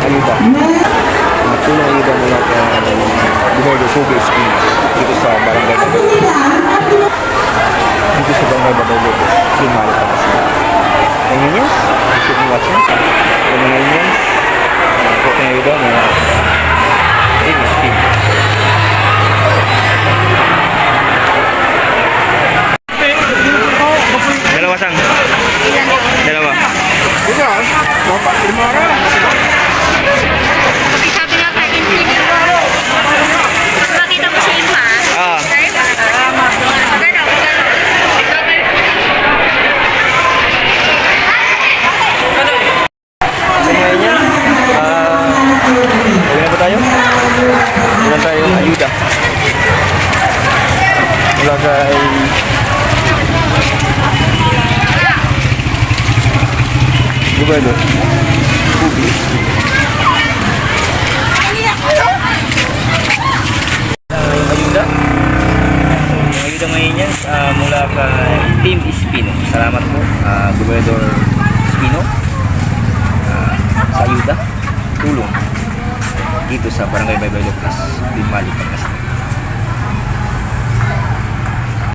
ayuda. Tulong ayuda mula kay Gobernador Pogi Espino dito sa Barangay Babaylog. Dito sa Barangay Babaylog, Simali, Pangasinan. Ngayon yan, keep watching. Ngayon yan, konting ayuda mula Team Espino. Dalawa sang? Dalawa. Kasi sabi nga kay Infinity, makita mo siya yung ha? Ah. Maganda. So ngayon yan, na ba tayo? Wala tayong ayuda. Wala kay Gobernador Pogi Espino. Yung ayuda. Yung ayuda ngayon yan mula kay Team Espino. Salamat po, Gobernador Espino, sa ayuda, tulong dito sa Barangay Babaylog, Limali, Pangasinan.